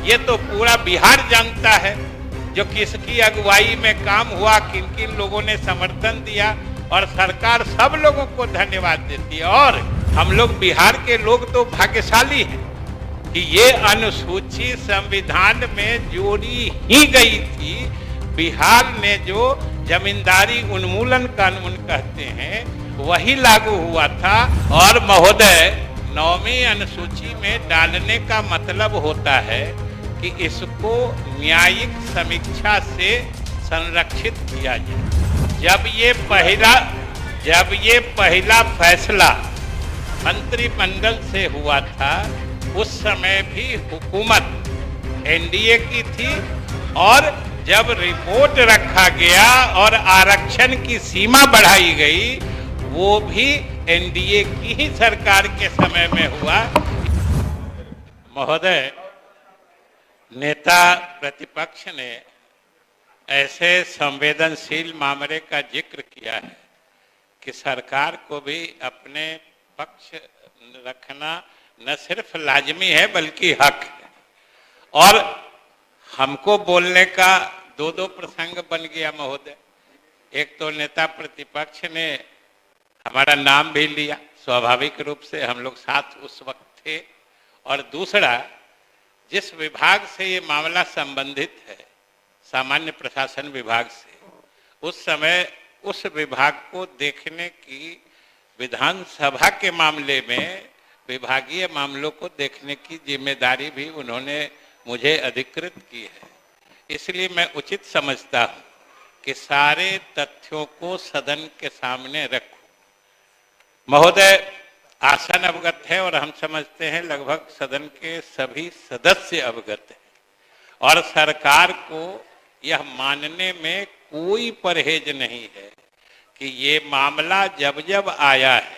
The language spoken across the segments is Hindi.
ये तो पूरा बिहार जानता है जो किसकी अगुवाई में काम हुआ, किन किन लोगों ने समर्थन दिया, और सरकार सब लोगों को धन्यवाद देती है। और हम लोग बिहार के लोग तो भाग्यशाली हैं कि ये अनुसूची संविधान में जोड़ी ही गई थी। बिहार ने जो जमींदारी उन्मूलन कानून कहते हैं वही लागू हुआ था। और महोदय, 9वीं अनुसूची में डालने का मतलब होता है कि इसको न्यायिक समीक्षा से संरक्षित किया जाए। जब ये पहला फैसला मंत्रिमंडल से हुआ था, उस समय भी हुकूमत एनडीए की थी, और जब रिपोर्ट रखा गया और आरक्षण की सीमा बढ़ाई गई, वो भी एनडीए की ही सरकार के समय में हुआ। महोदय, नेता प्रतिपक्ष ने ऐसे संवेदनशील मामले का जिक्र किया है कि सरकार को भी अपने पक्ष रखना न सिर्फ लाजमी है बल्कि हक है। और हमको बोलने का दो प्रसंग बन गया महोदय। एक तो नेता प्रतिपक्ष ने हमारा नाम भी लिया, स्वाभाविक रूप से हम लोग साथ उस वक्त थे, और दूसरा, जिस विभाग से ये मामला संबंधित है, सामान्य प्रशासन विभाग से, उस समय उस विभाग को देखने की, विधानसभा के मामले में विभागीय मामलों को देखने की जिम्मेदारी भी उन्होंने मुझे अधिकृत की है। इसलिए मैं उचित समझता हूँ कि सारे तथ्यों को सदन के सामने रखूं। महोदय, आसन अवगत है और हम समझते हैं लगभग सदन के सभी सदस्य अवगत हैं, और सरकार को यह मानने में कोई परहेज नहीं है कि ये मामला जब जब आया है,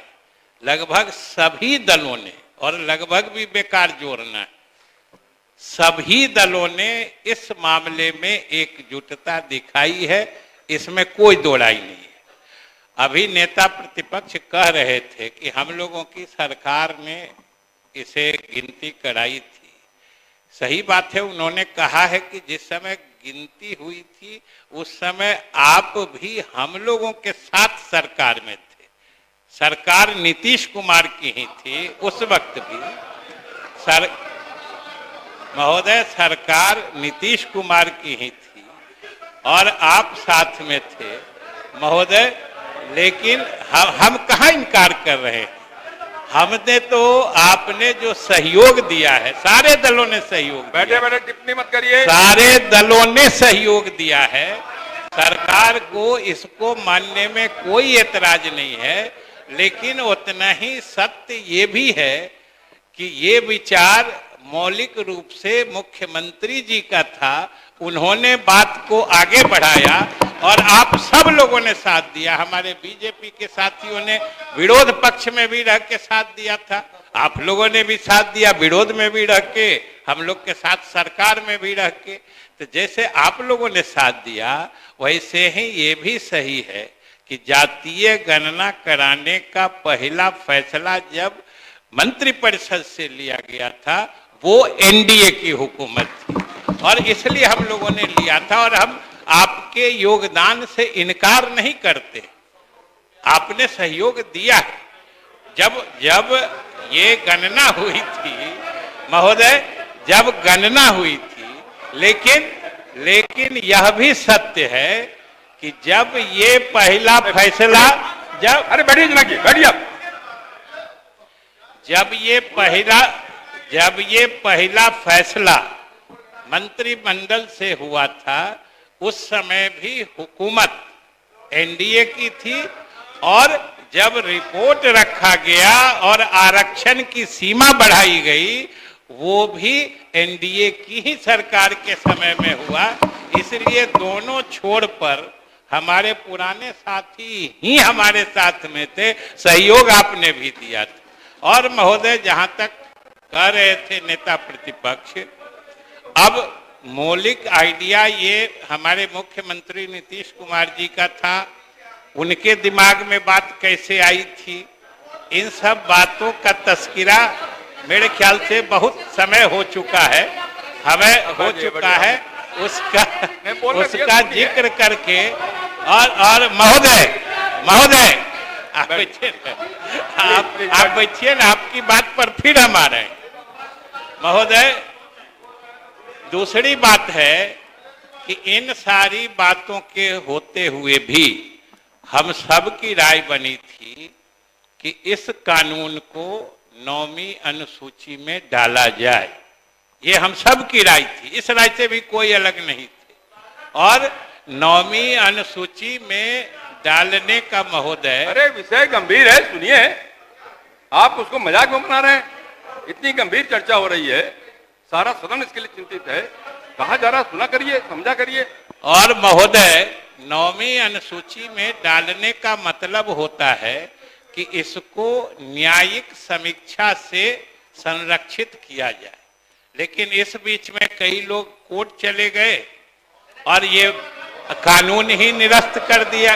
लगभग सभी दलों ने, और लगभग भी बेकार जोड़ना है, सभी दलों ने इस मामले में एकजुटता दिखाई है, इसमें कोई दो राय नहीं है। अभी नेता प्रतिपक्ष कह रहे थे कि हम लोगों की सरकार ने इसे गिनती कराई थी। सही बात है, उन्होंने कहा है कि जिस समय गिनती हुई थी उस समय आप भी हम लोगों के साथ सरकार में थे। सरकार नीतीश कुमार की ही थी उस वक्त भी। महोदय, सरकार नीतीश कुमार की ही थी और आप साथ में थे महोदय। लेकिन हम कहाँ इनकार कर रहे हैं? हमने तो, आपने जो सहयोग दिया है, सारे दलों ने सहयोग दिया। बैठे टिप्पणी मत करिए। सारे दलों ने सहयोग दिया है। सरकार को इसको मानने में कोई एतराज नहीं है, लेकिन उतना ही सत्य ये भी है कि ये विचार मौलिक रूप से मुख्यमंत्री जी का था। उन्होंने बात को आगे बढ़ाया और आप सब लोगों ने साथ दिया। हमारे बीजेपी के साथियों ने विरोध पक्ष में भी रह के साथ दिया था, आप लोगों ने भी साथ दिया, विरोध में भी रह के, हम लोग के साथ सरकार में भी रह के। तो जैसे आप लोगों ने साथ दिया, वैसे ही ये भी सही है कि जातीय गणना कराने का पहला फैसला जब मंत्रिपरिषद से लिया गया था, वो एनडीए की हुकूमत थी, और इसलिए हम लोगों ने लिया था। और हम आपके योगदान से इनकार नहीं करते, आपने सहयोग दिया है। जब ये गणना हुई थी महोदय, जब गणना हुई थी, लेकिन यह भी सत्य है कि जब ये पहला फैसला, अरे बैठिए जनाब, बैठिए। जब ये पहला फैसला मंत्रिमंडल से हुआ था, उस समय भी हुकूमत एनडीए की थी, और जब रिपोर्ट रखा गया और आरक्षण की सीमा बढ़ाई गई, वो भी एनडीए की ही सरकार के समय में हुआ। इसलिए दोनों छोर पर हमारे पुराने साथी ही हमारे साथ में थे, सहयोग आपने भी दिया था। और महोदय, जहां तक कह रहे थे नेता प्रतिपक्ष, अब मौलिक आइडिया ये हमारे मुख्यमंत्री नीतीश कुमार जी का था, उनके दिमाग में बात कैसे आई थी, इन सब बातों का तस्करा मेरे ख्याल से बहुत समय हो चुका है। हमें हो बढ़िया, चुका बढ़िया। है उसका मैं बोलने दिया, उसका सुनिए। जिक्र करके और महोदय महोदय आप बैठ। बैठिए ना। प्लीज, आप बैठ। बैठिए ना, आपकी बात पर फिर हम आ रहे हैं महोदय। दूसरी बात है कि इन सारी बातों के होते हुए भी हम सब की राय बनी थी कि इस कानून को 9वीं अनुसूची में डाला जाए। ये हम सब की राय थी, इस राय से भी कोई अलग नहीं थे। और 9वीं अनुसूची में डालने का महोदय, अरे विषय गंभीर है, सुनिए। आप उसको मजाक में बना रहे हैं। इतनी गंभीर चर्चा हो रही है, सारा सदन इसके लिए चिंतित है। कहा जा रहा, सुना करिए, समझा करिए। और महोदय 9वीं अनुसूची में डालने का मतलब होता है कि इसको न्यायिक समीक्षा से संरक्षित किया जाए। लेकिन इस बीच में कई लोग कोर्ट चले गए और ये कानून ही निरस्त कर दिया।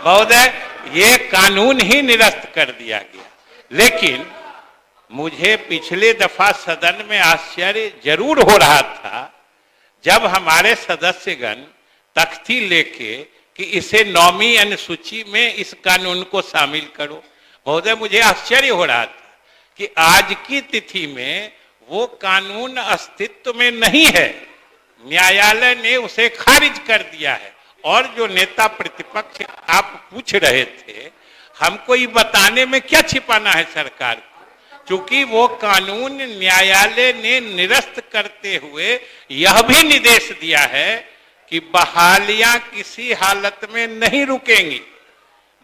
महोदय ये कानून ही निरस्त कर दिया गया। लेकिन मुझे पिछले दफा सदन में आश्चर्य जरूर हो रहा था जब हमारे सदस्यगण तख्ती लेके कि इसे 9वीं अनुसूची में इस कानून को शामिल करो। महोदय मुझे आश्चर्य हो रहा था कि आज की तिथि में वो कानून अस्तित्व में नहीं है, न्यायालय ने उसे खारिज कर दिया है। और जो नेता प्रतिपक्ष आप पूछ रहे थे, हमको ये बताने में क्या छिपाना है सरकार को, क्योंकि वो कानून न्यायालय ने निरस्त करते हुए यह भी निर्देश दिया है कि बहालियां किसी हालत में नहीं रुकेंगी।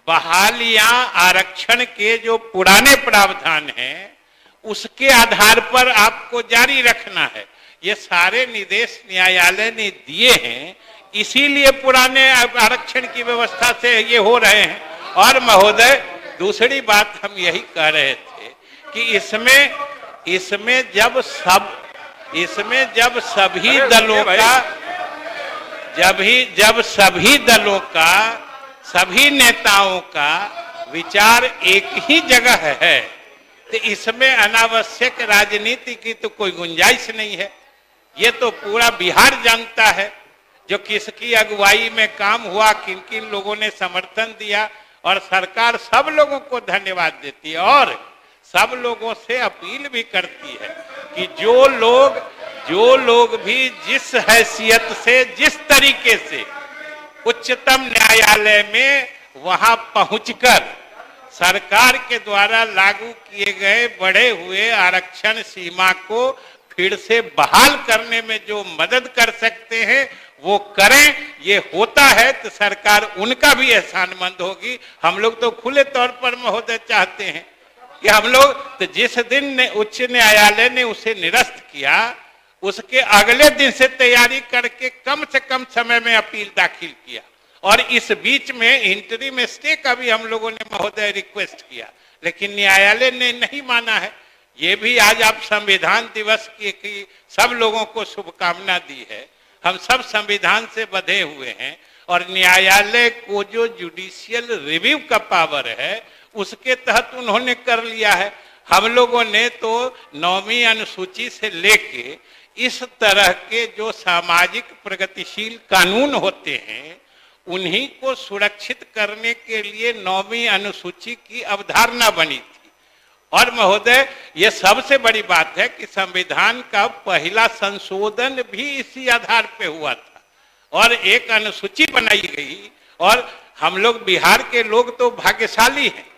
बहालियां आरक्षण के जो पुराने प्रावधान हैं उसके आधार पर आपको जारी रखना है। ये सारे निर्देश न्यायालय ने दिए हैं, इसीलिए पुराने आरक्षण की व्यवस्था से ये हो रहे हैं। और महोदय दूसरी बात हम यही कह रहे थे कि इसमें जब सभी दलों का जब सभी दलों का सभी नेताओं का विचार एक ही जगह है तो इसमें अनावश्यक राजनीति की तो कोई गुंजाइश नहीं है। ये तो पूरा बिहार जानता है जो किसकी अगुवाई में काम हुआ, किन किन लोगों ने समर्थन दिया। और सरकार सब लोगों को धन्यवाद देती है और सब लोगों से अपील भी करती है कि जो लोग भी जिस हैसियत से, जिस तरीके से उच्चतम न्यायालय में वहां पहुंचकर सरकार के द्वारा लागू किए गए बढ़े हुए आरक्षण सीमा को फिर से बहाल करने में जो मदद कर सकते हैं वो करें। ये होता है तो सरकार उनका भी एहसानमंद होगी। हम लोग तो खुले तौर पर महोदय चाहते हैं कि हम लोग तो जिस दिन उच्च न्यायालय ने उसे निरस्त किया उसके अगले दिन से तैयारी करके कम से कम समय में अपील दाखिल किया। और इस बीच में इंटरिम स्टे का भी हम लोगों ने महोदय रिक्वेस्ट किया, लेकिन न्यायालय ने नहीं माना है। ये भी आज आप संविधान दिवस की सब लोगों को शुभकामना दी है। हम सब संविधान से बंधे हुए हैं और न्यायालय को जो जुडिशियल रिव्यू का पावर है उसके तहत उन्होंने कर लिया है। हम लोगों ने तो 9वीं अनुसूची से लेके इस तरह के जो सामाजिक प्रगतिशील कानून होते हैं उन्हीं को सुरक्षित करने के लिए 9वीं अनुसूची की अवधारणा बनी थी। और महोदय ये सबसे बड़ी बात है कि संविधान का पहला संशोधन भी इसी आधार पे हुआ था और एक अनुसूची बनाई गई। और हम लोग बिहार के लोग तो भाग्यशाली हैं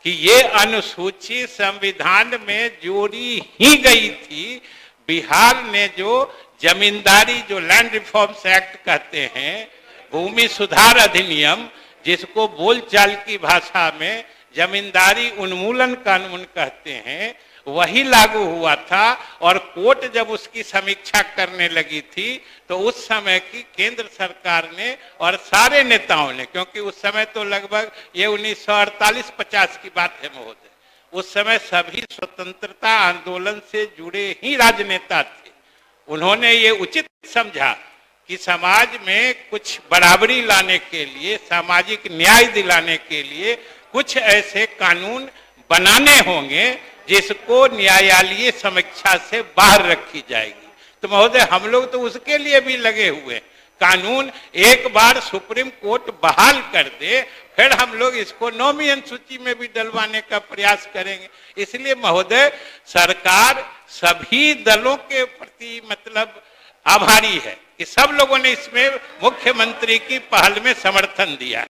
कि ये अनुसूची संविधान में जोड़ी ही गई थी। बिहार ने जो जमींदारी, जो लैंड रिफॉर्म्स एक्ट कहते हैं, भूमि सुधार अधिनियम, जिसको बोलचाल की भाषा में जमींदारी उन्मूलन कानून कहते हैं, वही लागू हुआ था। और कोर्ट जब उसकी समीक्षा करने लगी थी तो उस समय की केंद्र सरकार ने और सारे नेताओं ने, क्योंकि उस समय तो लगभग ये 1948-50 की बात है महोदय, उस समय सभी स्वतंत्रता आंदोलन से जुड़े ही राजनेता थे। उन्होंने ये उचित समझा कि समाज में कुछ बराबरी लाने के लिए, सामाजिक न्याय दिलाने के लिए कुछ ऐसे कानून बनाने होंगे जिसको न्यायालयीय समीक्षा से बाहर रखी जाएगी। तो महोदय हम लोग तो उसके लिए भी लगे हुए हैं। कानून एक बार सुप्रीम कोर्ट बहाल कर दे, फिर हम लोग इसको नौवीं सूची में भी डलवाने का प्रयास करेंगे। इसलिए महोदय सरकार सभी दलों के प्रति मतलब आभारी है कि सब लोगों ने इसमें मुख्यमंत्री की पहल में समर्थन दिया।